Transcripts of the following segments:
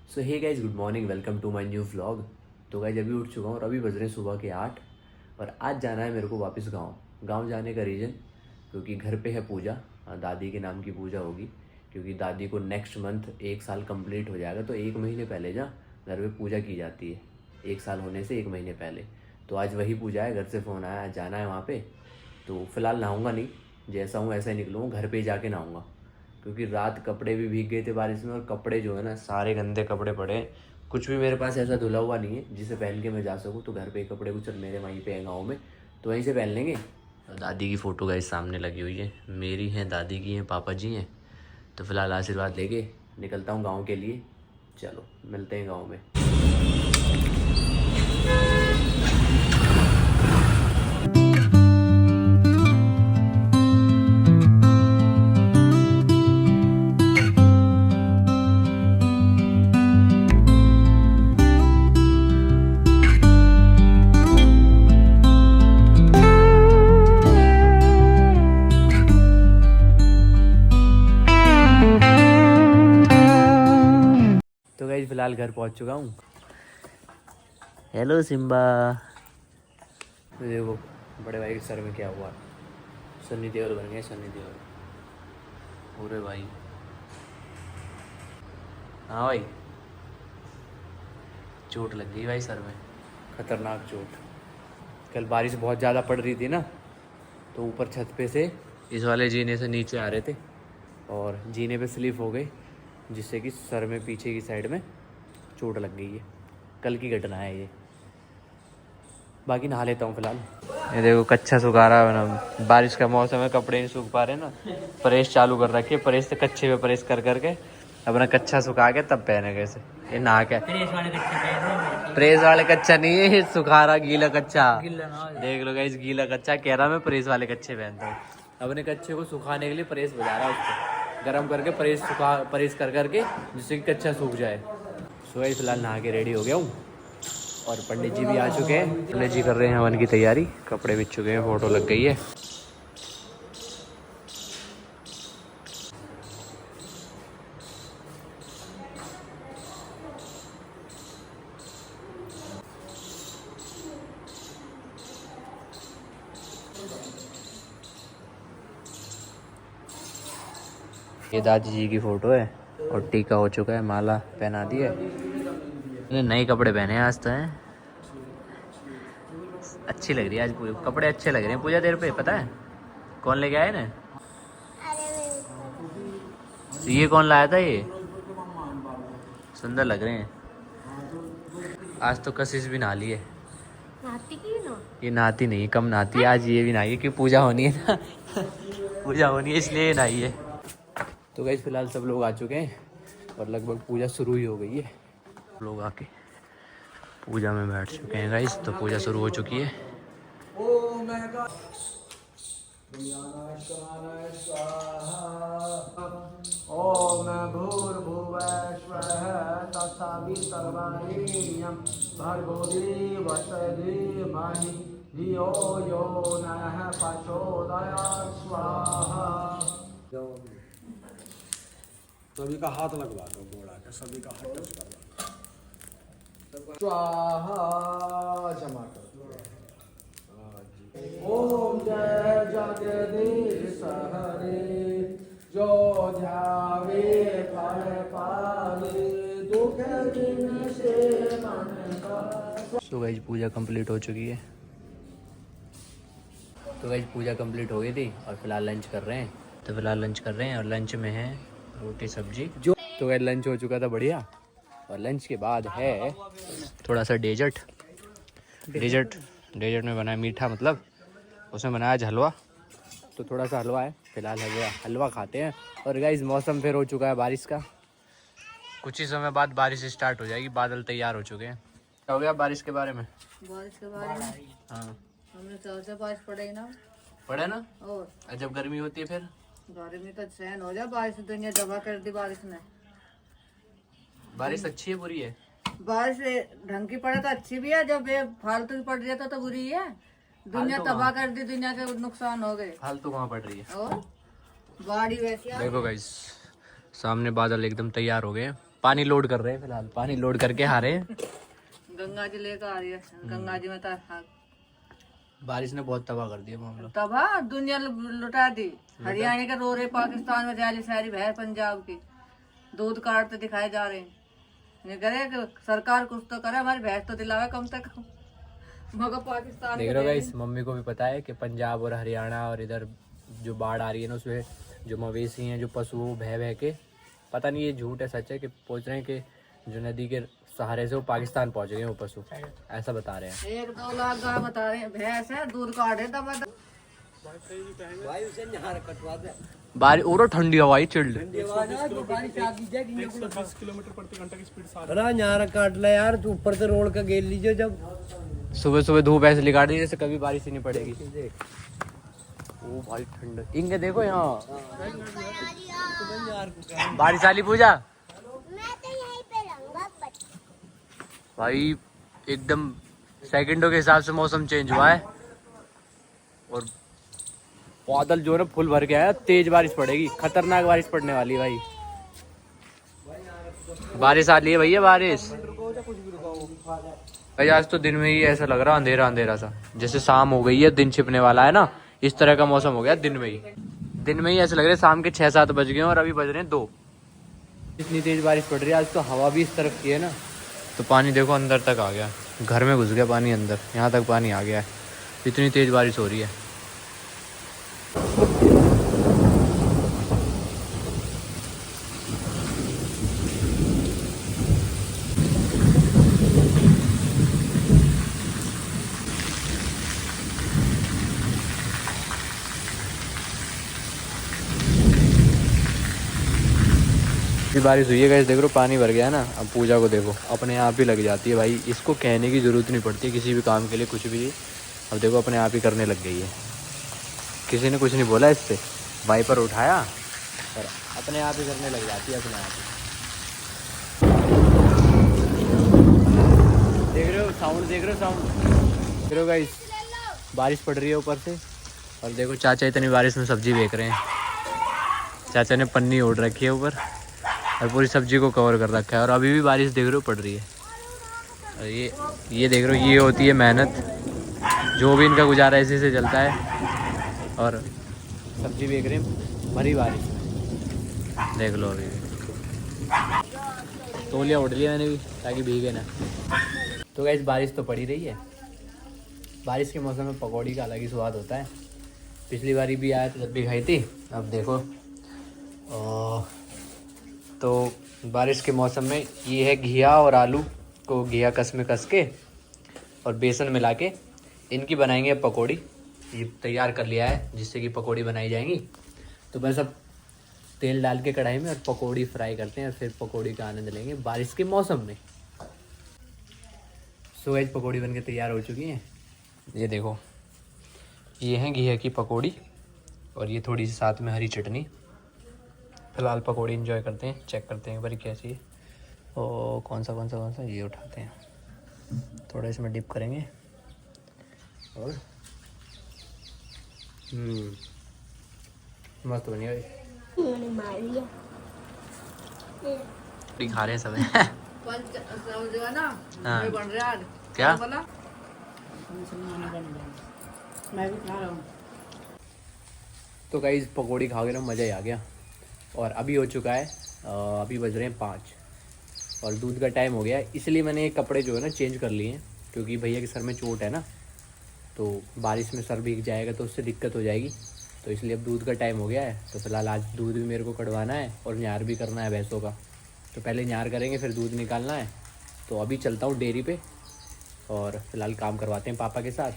So hey guys, good morning, welcome to my new vlog. तो guys अभी उठ चुका हूँ और अभी बज रहे हैं सुबह के 8 और आज जाना है मेरे को वापस गांव जाने का रीज़न क्योंकि घर पे है पूजा। दादी के नाम की पूजा होगी क्योंकि दादी को नेक्स्ट मंथ 1 साल कंप्लीट हो जाएगा। तो 1 महीने पहले घर पे पूजा की जाती है, 1 साल होने से 1 महीने पहले। तो आज वही पूजा है, घर से फ़ोन आया, आज जाना है वहाँ पे। तो फिलहाल नहाऊंगा नहीं, जैसा हूँ ऐसा ही निकलूँगा, घर पे ही जाके नहाऊंगा क्योंकि रात कपड़े भी भीग गए थे बारिश में और कपड़े जो है ना सारे गंदे कपड़े पड़े हैं। कुछ भी मेरे पास ऐसा धुला हुआ नहीं है जिसे पहन के मैं जा सकूँ। तो घर पे कपड़े कुछ मेरे वहीं पे हैं गाँव में, तो वहीं से पहन लेंगे। दादी की फ़ोटो गाइस सामने लगी हुई है, मेरी हैं, दादी की हैं, पापा जी हैं। तो फिलहाल आशीर्वाद लेके निकलता हूँ गाँव के लिए। चलो मिलते हैं गाँव में। तो गाइस फिलहाल घर पहुंच चुका हूँ। Hello Simba. देखो बड़े भाई के सर में क्या हुआ, सन्नी देओल बन गए, सन्नी देओल पूरे भाई। हाँ भाई, चोट लग गई भाई सर में, खतरनाक चोट। कल बारिश बहुत ज़्यादा पड़ रही थी ना, तो ऊपर छत पे से इस वाले जीने से नीचे आ रहे थे और जीने पे स्लिप हो गए, जिससे कि सर में पीछे की साइड में चोट लग गई है। कल की घटना है ये। बाकी नहा लेता हूँ फिलहाल। ये देखो कच्चा सुखा रहा है ना, बारिश का मौसम है, कपड़े नहीं सूख पा रहे ना। प्रेस चालू कर रखी है, प्रेस से कच्चे पे प्रेस कर करके अपना कच्चा सुखा के तब पहने कैसे। ये नहा के प्रेस वाले कच्चा नहीं है, ये सुखा रहा गीला कच्चा। देख लो गाइस, गीला कच्चा कह रहा मैं प्रेस वाले कच्चे पहनता हूँ। अपने कच्चे को सुखाने के लिए प्रेस बजा रहा है, उसको गर्म करके प्रेस कर करके जिससे कि कच्चा सूख जाए। सो गाइस फिलहाल नहा के रेडी हो गया हूँ और पंडित जी भी आ चुके हैं। पंडित जी कर रहे हैं हवन की तैयारी, कपड़े बिछ चुके हैं, फोटो लग गई है। ये दादी जी की फोटो है और टीका हो चुका है, माला पहना दी है। नए कपड़े पहने हैं आज तो हैं, अच्छी लग रही है आज पूरे कपड़े, अच्छे लग रहे हैं पूजा देर पे। पता है कौन लेके आए ना? ये कौन लाया था? ये सुंदर लग रहे हैं। आज तो कशिश भी नहा ली है। नाती की ना? ये नहाती नहीं, कम नहाती है। आज ये भी नहाई है क्योंकि पूजा होनी है ना पूजा होनी है इसलिए नहाई है। तो गाइस फिलहाल सब लोग आ चुके हैं और लगभग पूजा शुरू ही हो गई है। लोग आके पूजा में बैठ चुके हैं गाइस, तो पूजा शुरू हो चुकी है। ओम भूर्भुवस्वः तत्सवितुर्वरेण्यं भर्गो देवस्य धीमहि धियो यो नः प्रचोदयात् स्वाहा। सभी का हाथ लगवा दो, गोड़ा के सभी का हाथ टच करवा दो। स्वाहा जमा कर दो। ओम जय जगदीश हरे, जो ध्यावे फल पावे, दुख दिन से मन का। सो गाइस पूजा कंप्लीट हो चुकी है। तो गाइस पूजा कंप्लीट हो गई थी और फिलहाल लंच कर रहे हैं। और लंच में है रोटी सब्जी जो। तो गाइस लंच हो चुका था बढ़िया और लंच के बाद है थोड़ा सा डेजर्ट में बना है मीठा, मतलब उसमें बनाया आज हलवा। तो थोड़ा सा हलवा है, फिलहाल हलवा खाते हैं। और गाइस मौसम फिर हो चुका है बारिश का, कुछ ही समय बाद बारिश स्टार्ट हो जाएगी, बादल तैयार हो चुके हैं। क्या हो गया बारिश के बारे में? हाँ हमने तो बारिश पड़ेगी ना, पड़े ना। और जब गर्मी होती है फिर गर्मी तो सहन हो जाए, बारिश दुनिया दबा कर दी बारिश ने। बारिश अच्छी है बुरी है? बारिश ढंग की पड़े तो अच्छी भी है, जब ये फालतू की पड़ जाता तो बुरी है। दुनिया तबाह कर दी, दुनिया के नुकसान हो गए। फालतू कहाँ पड़ रही है? और बाड़ी वैसी देखो गाइस सामने बादल एकदम तैयार हो गए। पानी लोड कर रहे हैं फिलहाल, पानी लोड करके आ रहे हैं। गंगा जी लेकर आ रही है, गंगा जी में तो बारिश ने बहुत तबाह कर दिया मामला। तबाह दुनिया लुटा दी। हरियाणा के रो रहे, पाकिस्तान में जाली सारी भैंस पंजाब की दूध काटते दिखाए जा रहे हैं। ये करे कि सरकार कुछ तो करे, हमारी भैंस तो दिलावे कम से कम, मगर पाकिस्तान देख रहे हो गाइस, मम्मी को भी पता है कि पंजाब और हरियाणा और इधर जो बाढ़ आ रही है ना, उसमें जो मवेशी हैं, जो पशु, वो बह बह के, पता नहीं ये झूठ है सच है, कि पहुँच रहे हैं कि जो नदी के सहारे से वो पाकिस्तान पहुँच गए वो पशु, ऐसा बता रहे हैं। 1-2 लाख गाय बता रहे हैं, भैंस है दूध काटे दबा बारिश और ठंडी हवाई चिल्ड। यहाँ काट ला यार, तू ऊपर से रोड का गेल लीजिए। जब सुबह सुबह धूप ऐसे निकाल दी जैसे कभी बारिश ही नहीं पड़ेगी। ओ भाई ठंड, इंगे देखो यहाँ बारिश वाली पूजा भाई, एकदम सेकंडों के हिसाब से मौसम चेंज हुआ है और बादल जो है ना फुल भर के आया, तेज बारिश पड़ेगी, खतरनाक बारिश पड़ने वाली है भाई। बारिश आ रही है भैया, बारिश भाई। आज तो दिन में ही ऐसा लग रहा अंधेरा अंधेरा सा, जैसे शाम हो गई है, दिन छिपने वाला है ना, इस तरह का मौसम हो गया। दिन में ही ऐसे लग रहा है शाम के 6-7 बज गए और अभी बज रहे हैं 2। इतनी तेज बारिश पड़ रही है आज तो, हवा भी इस तरफ की है ना, तो पानी देखो अंदर तक आ गया, घर में घुस गया पानी अंदर, यहाँ तक पानी आ गया है, इतनी तेज बारिश हो रही है। बारिश हुई है गाइस, देख लो पानी भर गया है ना। अब पूजा को देखो अपने आप ही लग जाती है भाई, इसको कहने की ज़रूरत नहीं पड़ती किसी भी काम के लिए, कुछ भी। अब देखो अपने आप ही करने लग गई है, किसी ने कुछ नहीं बोला इससे, वाइपर उठाया और अपने आप ही करने लग जाती है, अपने आप ही। देख रहे हो साउंड, देख रहे हो साउंड, देख रहे हो गाइस, बारिश पड़ रही है ऊपर से। और देखो चाचा इतनी बारिश में सब्जी बेच रहे हैं, चाचा ने पन्नी ओढ़ रखी है ऊपर और पूरी सब्जी को कवर कर रखा है, और अभी भी बारिश देख रहे हो पड़ रही है। और ये देख रहे हो, ये होती है मेहनत, जो भी इनका गुजारा इसी से चलता है। और सब्जी बेच रहे हैं भरी बारिश में, देख लो अभी तौलिया उड़ लिया मैंने भी ताकि भीगे ना। तो गाइस बारिश तो पड़ी रही है, बारिश के मौसम में पकौड़ी का अलग ही स्वाद होता है। पिछली बारी भी आया तो जब भी खाई थी। अब देखो तो बारिश के मौसम में ये है घिया और आलू को घिया कस में कस के और बेसन मिला के इनकी बनाएंगे पकौड़ी। ये तैयार कर लिया है जिससे कि पकौड़ी बनाई जाएंगी। तो बस अब तेल डाल के कढ़ाई में और पकौड़ी फ्राई करते हैं और फिर पकौड़ी का आनंद लेंगे बारिश के मौसम में। सो गाइस पकौड़ी बनके तैयार हो चुकी हैं। ये देखो, ये है घिया की पकौड़ी और ये थोड़ी सी साथ में हरी चटनी। फिलहाल पकौड़ी एंजॉय करते हैं, चेक करते हैं एक बार कैसी है। और कौन सा ये उठाते हैं, थोड़ा इसमें डिप करेंगे और मस्त बनी है। खा रहे हैं सब हाँ। क्या मैं भी खा रहा हूँ। तो गाइस पकौड़ी खा के ना मज़ा ही आ गया। और अभी हो चुका है अभी बज रहे हैं 5 और दूध का टाइम हो गया है। इसलिए मैंने ये कपड़े जो है ना चेंज कर लिए हैं, क्योंकि भैया के सर में चोट है ना, तो बारिश में सर भीग जाएगा तो उससे दिक्कत हो जाएगी। तो इसलिए अब दूध का टाइम हो गया है। तो फिलहाल आज दूध भी मेरे को कटवाना है और न्यार भी करना है भैंसों का। तो पहले न्यार करेंगे फिर दूध निकालना है। तो अभी चलता हूँ डेयरी पे और फिलहाल काम करवाते हैं पापा के साथ।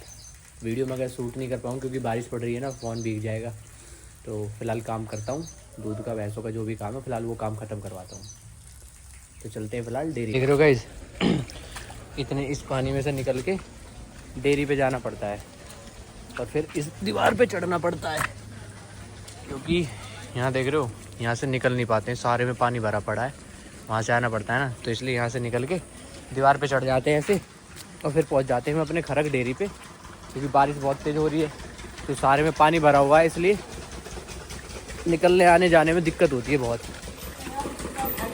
वीडियो में अगर शूट नहीं कर पाऊँ क्योंकि बारिश पड़ रही है ना, फ़ोन भीग जाएगा। तो फिलहाल काम करता हूँ दूध का, भैंसों का जो भी काम है फिलहाल वो काम ख़त्म करवाता हूँ। तो चलते हैं फिलहाल डेयरी। देख रहे हो गाइस, इतने इस पानी में से निकल के डेयरी पे जाना पड़ता है और फिर इस दीवार पे चढ़ना पड़ता है, क्योंकि यहाँ देख रहे हो यहाँ से निकल नहीं पाते हैं, सारे में पानी भरा पड़ा है, वहाँ से आना पड़ता है ना। तो इसलिए यहाँ से निकल के दीवार पे चढ़ जाते हैं ऐसे और फिर पहुँच जाते हैं हम अपने खरक डेयरी पे। क्योंकि बारिश बहुत तेज़ हो रही है तो सारे में पानी भरा हुआ है, इसलिए निकलने आने जाने में दिक्कत होती है बहुत।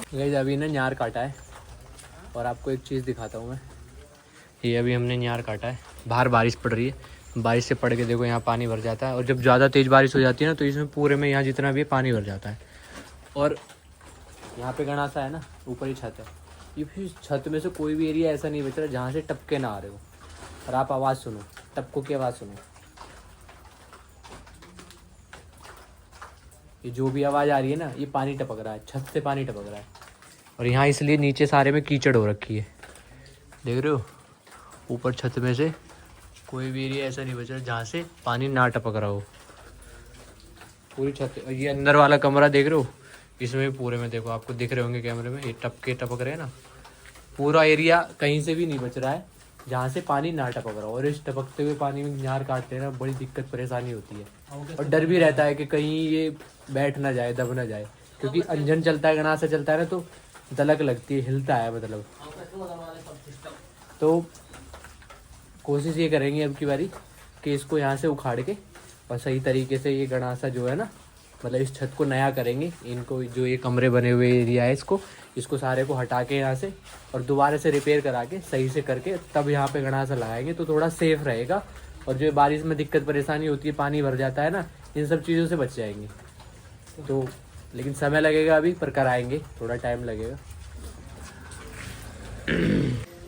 गाइस अभी ना न्यार काटा है और आपको एक चीज़ दिखाता हूँ मैं। ये अभी हमने न्यार काटा है, बाहर बारिश पड़ रही है, बारिश से पड़ के देखो यहाँ पानी भर जाता है। और जब ज़्यादा तेज़ बारिश हो जाती है ना तो इसमें पूरे में यहाँ जितना भी है पानी भर जाता है। और यहाँ पे गणासा है ना, ऊपर ही छत है, ये फिर छत में से कोई भी एरिया ऐसा नहीं बच रहा जहाँ से टपके ना आ रहे हो। और आप आवाज़ सुनो, टपकों की आवाज़ सुनो, ये जो भी आवाज़ आ रही है ना, ये पानी टपक रहा है, छत से पानी टपक रहा है। और यहाँ इसलिए नीचे सारे में कीचड़ हो रखी है, देख रहे हो। ऊपर छत में से कोई भी एरिया ऐसा नहीं बच रहा जहाँ से पानी ना टपक रहा हो, पूरी छत। और ये अंदर वाला कमरा देख रहे हो, इसमें पूरे में देखो, आपको दिख रहे होंगे कैमरे में, ये टपक रहे हैं ना। पूरा एरिया कहीं से भी नहीं बच रहा है जहाँ से पानी ना टपक रहा हो। और इस टपकते हुए पानी में न्यार काटते हैं ना, बड़ी दिक्कत परेशानी होती है। और डर भी रहता है कि कहीं ये बैठ ना जाए, दब ना जाए, क्योंकि अंजन चलता है, गणासा चलता है ना, तो दलक लगती है, हिलता है मतलब। तो कोशिश ये करेंगे अब की बारी कि इसको यहाँ से उखाड़ के और सही तरीके से ये गणासा जो है ना, मतलब इस छत को नया करेंगे। इनको जो ये कमरे बने हुए एरिया है इसको सारे को हटा के यहाँ से और दोबारा से रिपेयर करा के सही से करके तब यहाँ पे गणासा लगाएंगे, तो थोड़ा सेफ रहेगा। और जो बारिश में दिक्कत परेशानी होती है, पानी भर जाता है ना, इन सब चीज़ों से बच जाएंगे। तो लेकिन समय लगेगा अभी, पर कराएंगे, थोड़ा टाइम लगेगा।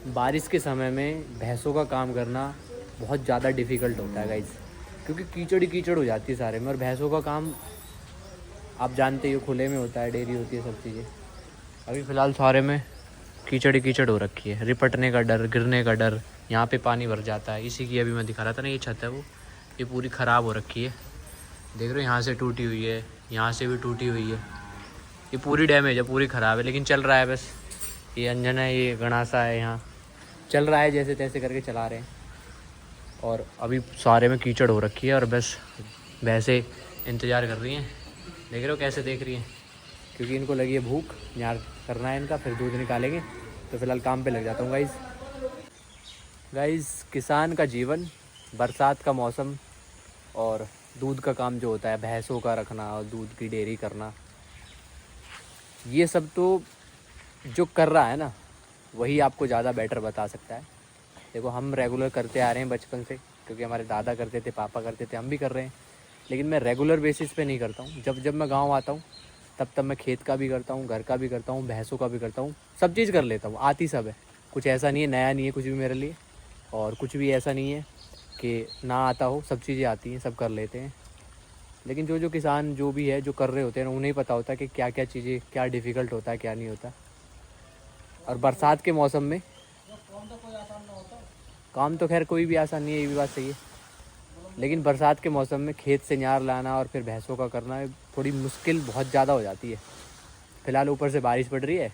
बारिश के समय में भैंसों का काम करना बहुत ज़्यादा डिफ़िकल्ट होता है गाइस, क्योंकि कीचड़ ही कीचड़ हो जाती है सारे में। और भैंसों का काम आप जानते ही हो, खुले में होता है, डेयरी होती है, सब चीज़ें। अभी फ़िलहाल सारे में कीचड़ ही कीचड़ हो रखी है, रिपटने का डर, गिरने का डर, यहाँ पे पानी भर जाता है। इसी की अभी मैं दिखा रहा था ना, ये छत है वो, ये पूरी ख़राब हो रखी है, देख रहे हो। यहाँ से टूटी हुई है, यहाँ से भी टूटी हुई है, ये पूरी डैमेज है, पूरी ख़राब है। लेकिन चल रहा है बस, ये अंजन है, ये गणासा है, यहाँ चल रहा है, जैसे तैसे करके चला रहे हैं। और अभी सारे में कीचड़ हो रखी है और बस भैंसे इंतज़ार कर रही हैं, देख रहे हो कैसे देख रही हैं, क्योंकि इनको लगी है भूख, न्यार करना है इनका, फिर दूध निकालेंगे। तो फिलहाल काम पे लग जाता हूँ गाइस। किसान का जीवन, बरसात का मौसम और दूध का काम जो होता है, भैंसों का रखना और दूध की डेयरी करना, ये सब तो जो कर रहा है ना, वही आपको ज़्यादा बेटर बता सकता है। देखो हम रेगुलर करते आ रहे हैं बचपन से, क्योंकि हमारे दादा करते थे, पापा करते थे, हम भी कर रहे हैं। लेकिन मैं रेगुलर बेसिस पे नहीं करता हूँ। जब मैं गांव आता हूँ तब मैं खेत का भी करता हूँ, घर का भी करता हूँ, भैंसों का भी करता हूँ, सब चीज़ कर लेता हूँ, आती सब है। कुछ ऐसा नहीं है, नया नहीं है कुछ भी मेरे लिए, और कुछ भी ऐसा नहीं है कि ना आता हो, सब चीज़ें आती हैं, सब कर लेते हैं। लेकिन जो किसान जो भी है, जो कर रहे होते हैं, उन्हें पता होता है कि क्या क्या चीज़ें, क्या डिफ़िकल्ट होता है, क्या नहीं होता। और बरसात के मौसम में काम तो खैर कोई भी आसान नहीं है, ये भी बात सही है। लेकिन बरसात के मौसम में खेत से न्यार लाना और फिर भैंसों का करना थोड़ी मुश्किल बहुत ज़्यादा हो जाती है। फ़िलहाल ऊपर से बारिश पड़ रही है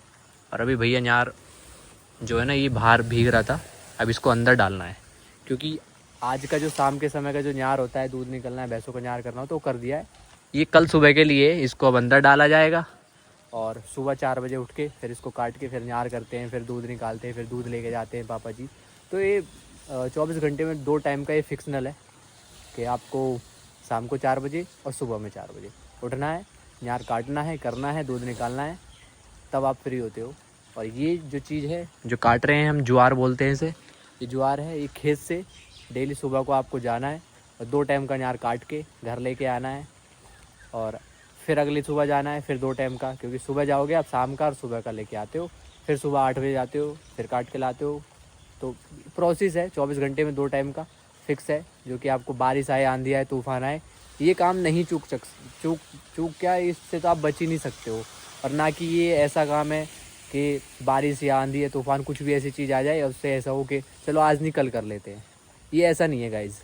और अभी भैया न्यार जो है ना, ये बाहर भीग रहा था, अब इसको अंदर डालना है। क्योंकि आज का जो शाम के समय का जो न्यार होता है, दूध निकलना है, भैंसों का न्यार करना हो, तो कर दिया है। ये कल सुबह के लिए इसको अब अंदर डाला जाएगा। और सुबह 4 बजे उठ के फिर इसको काट के फिर न्यार करते हैं, फिर दूध निकालते हैं, फिर दूध लेके जाते हैं पापा जी। तो ये 24 घंटे में 2 टाइम का ये फिक्स नल है कि आपको शाम को 4 बजे और सुबह में 4 बजे उठना है, न्यार काटना है, करना है, दूध निकालना है, तब आप फ्री होते हो। और ये जो चीज़ है जो काट रहे हैं हम, ज्वार बोलते हैं इसे, ये ज्वार है। ये खेत से डेली सुबह को आपको जाना है और 2 टाइम का न्यार काट के घर लेके आना है, और फिर अगली सुबह जाना है, फिर 2 टाइम का, क्योंकि सुबह जाओगे आप शाम का और सुबह का लेके आते हो, फिर सुबह 8 बजे जाते हो, फिर काट के लाते हो। तो प्रोसेस है, 24 घंटे में 2 टाइम का फिक्स है, जो कि आपको बारिश आए, आंधी आए, तूफान आए, ये काम नहीं चूक क्या, इससे तो आप बच ही नहीं सकते हो। और ना कि ये ऐसा काम है कि बारिश या आंधी या तूफान कुछ भी ऐसी चीज़ आ जाए और उससे ऐसा हो कि चलो आज नहीं कल कर लेते हैं, ये ऐसा नहीं है गाइज़।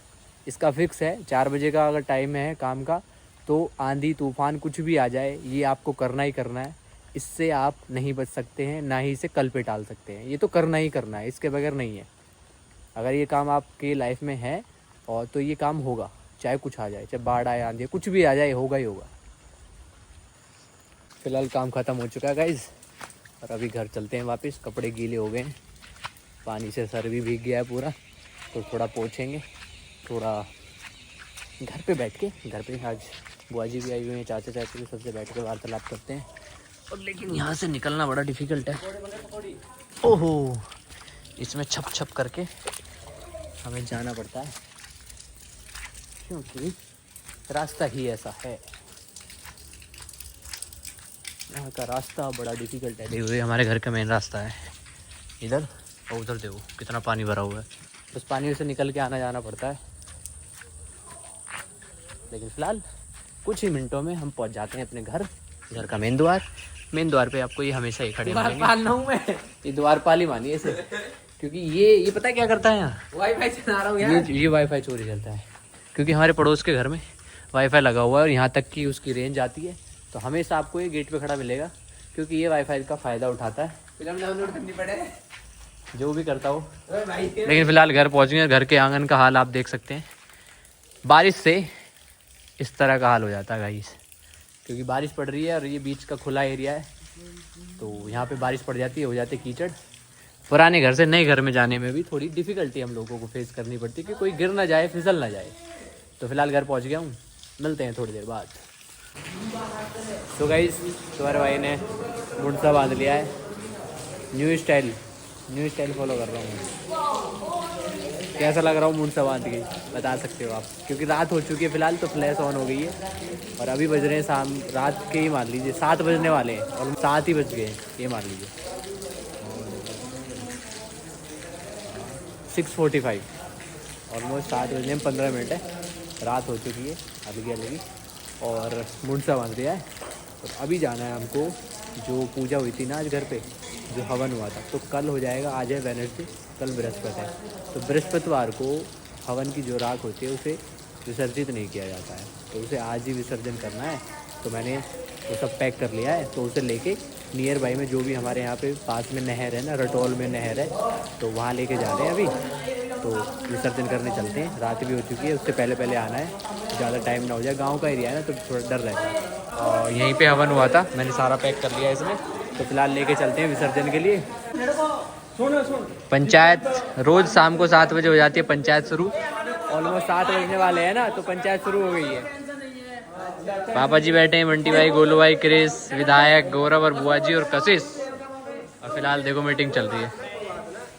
इसका फिक्स है, 4 बजे का अगर टाइम है काम का, तो आंधी तूफान कुछ भी आ जाए, ये आपको करना ही करना है। इससे आप नहीं बच सकते हैं, ना ही इसे कल पे टाल सकते हैं, ये तो करना ही करना है, इसके बगैर नहीं है। अगर ये काम आपके लाइफ में है और तो ये काम होगा, चाहे कुछ आ जाए, चाहे बाढ़ आए, आंधी, कुछ भी आ जाए, होगा ही होगा। फिलहाल काम ख़त्म हो चुका है गाइज़, और अभी घर चलते हैं वापस। कपड़े गीले हो गए हैं, पानी से सर भी भीग गया है पूरा, तो थोड़ा पोंछेंगे, थोड़ा घर पे बैठ के, घर पे आज बुआ जी भी आई हुई हैं, चाचा चाची भी, सबसे बैठ के वार्तालाप करते हैं। और लेकिन यहाँ से निकलना बड़ा डिफिकल्ट है। ओहो, इसमें छप छप करके हमें जाना पड़ता है क्योंकि रास्ता ही ऐसा है। यहाँ का रास्ता बड़ा डिफिकल्ट है। देखो ये हमारे घर का मेन रास्ता है इधर, और उधर देखो कितना पानी भरा हुआ है। बस पानी से निकल के आना जाना पड़ता है। लेकिन फ़िलहाल कुछ ही मिनटों में हम पहुंच जाते हैं अपने घर का मेन द्वार। मेन द्वार पे आपको ये हमेशा ही खड़े मिलेंगे। ये द्वारपाल ही मानिए इसे, क्योंकि ये पता है क्या करता है यहाँ, वाईफाई चला रहा हूँ यार। ये वाईफाई चोरी करता है, क्योंकि हमारे पड़ोस के घर में वाईफाई लगा हुआ है और यहाँ तक की उसकी रेंज आती है। तो हमेशा आपको ये गेट पे खड़ा मिलेगा, क्योंकि ये वाईफाई का फ़ायदा उठाता है। फिल्म डाउनलोड करनी पड़े, जो भी करता हो। लेकिन फ़िलहाल घर पहुँच गए। घर के आंगन का हाल आप देख सकते हैं। बारिश से इस तरह का हाल हो जाता है गाइस, क्योंकि बारिश पड़ रही है और ये बीच का खुला एरिया है, तो यहाँ पे बारिश पड़ जाती है, हो जाते कीचड़। पुराने घर से नए घर में जाने में भी थोड़ी डिफ़िकल्टी हम लोगों को फेस करनी पड़ती है कि कोई गिर ना जाए, फिसल ना जाए। तो फिलहाल घर पहुँच गया हूँ, मिलते हैं थोड़ी देर बाद। तो गाइस तुम्हारे भाई ने मुंडसा बांध लिया है। न्यू स्टाइल फॉलो कर रहा हूँ। कैसा लग रहा हूँ मुंडसा बांध के, बता सकते हो आप, क्योंकि रात हो चुकी है फ़िलहाल, तो फ्लैश ऑन हो गई है और अभी बज रहे हैं शाम रात के ही मान लीजिए 7 बजने वाले हैं और 7 ही बज गए ये मान लीजिए। 6:45 ऑलमोस्ट 7 बजने में 15 मिनट है। रात हो चुकी है अलगी और मुंडसा बांध दिया है। और अभी जाना है हमको, जो पूजा हुई थी ना आज घर पे, जो हवन हुआ था, तो कल हो जाएगा। आज है वेडनेसडे, कल बृहस्पति है, तो बृहस्पतिवार को हवन की जो राख होती है उसे विसर्जित नहीं किया जाता है, तो उसे आज ही विसर्जन करना है। तो मैंने वो सब पैक कर लिया है, तो उसे लेके नियर बाई में जो भी हमारे यहाँ पे पास में नहर है ना, रटौल में नहर है, तो वहाँ लेके जा रहे हैं अभी। तो विसर्जन करने चलते हैं। रात भी हो चुकी है, उससे पहले आना है, ज़्यादा टाइम ना हो जाए। गाँव का एरिया है ना, तो थोड़ा डर रहता है। और यहीं पर हवन हुआ था, मैंने सारा पैक कर लिया इसमें, तो फिलहाल लेके चलते हैं विसर्जन के लिए। पंचायत रोज शाम को 7 बजे हो जाती है पंचायत शुरू। ऑलमोस्ट 7 बजने वाले हैं ना, तो पंचायत शुरू हो गई है। पापा जी बैठे हैं, बंटी भाई, गोलू भाई, क्रिस, विधायक, गौरव और बुआ जी और कशिश। और फिलहाल देखो मीटिंग चल रही है।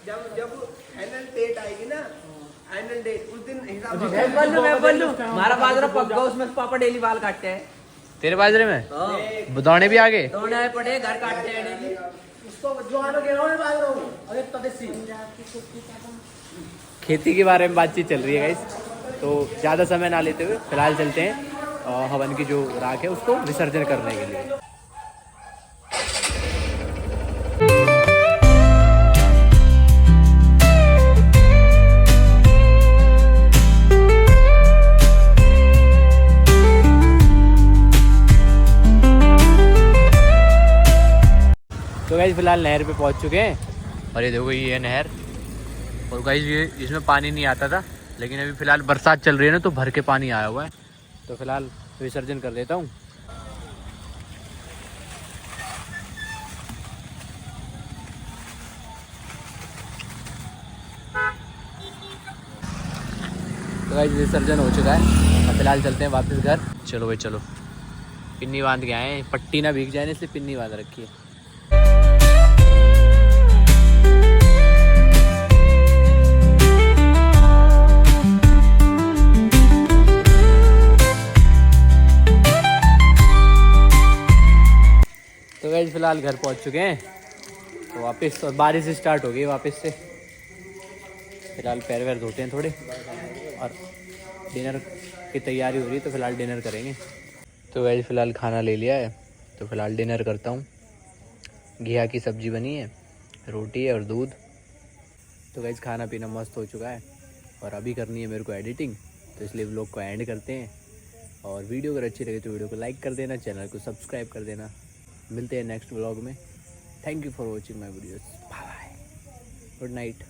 जब फाइनल डेट आएगी ना, फाइनल डेट उस दिन मैं बोलूं हमारा बाजरा पक गया, उसमें पापा डेली बाल काटते हैं। तेरे बाजरे में बुदौने भी आ गए, दौड़े पड़े, घर काटते हैं डेली। खेती के बारे में बातचीत चल रही है गाइस। तो ज़्यादा समय ना लेते हुए फिलहाल चलते हैं हवन की जो राख है उसको विसर्जन करने के लिए। तो गाइस फिलहाल नहर पे पहुंच चुके हैं और ये देखो ये नहर। और गाइस ये इसमें पानी नहीं आता था, लेकिन अभी फ़िलहाल बरसात चल रही है ना, तो भर के पानी आया हुआ है। तो फिलहाल विसर्जन कर देता हूँ। तो गाइस विसर्जन हो चुका है और फिलहाल चलते हैं वापस घर। चलो भाई चलो, पिन्नी बांध के आए हैं, पट्टी ना भीग जाए इसलिए पिन्नी बांध रखी है। तो गाइस फिलहाल घर पहुंच चुके हैं, तो वापस और बारिश स्टार्ट हो गई वापस से। फिलहाल पैर वैर धोते हैं थोड़े और डिनर की तैयारी हो रही है, तो फिलहाल डिनर करेंगे। तो गाइस फिलहाल खाना ले लिया है, तो फिलहाल डिनर करता हूँ। घिया की सब्जी बनी है, रोटी है और दूध। तो गाइस खाना पीना मस्त हो चुका है और अभी करनी है मेरे को एडिटिंग, तो इसलिए व्लॉग को एंड करते हैं। और वीडियो अगर अच्छी लगे तो वीडियो को लाइक कर देना, चैनल को सब्सक्राइब कर देना। मिलते हैं नेक्स्ट व्लॉग में। Thank you for watching my videos. Bye bye, good night.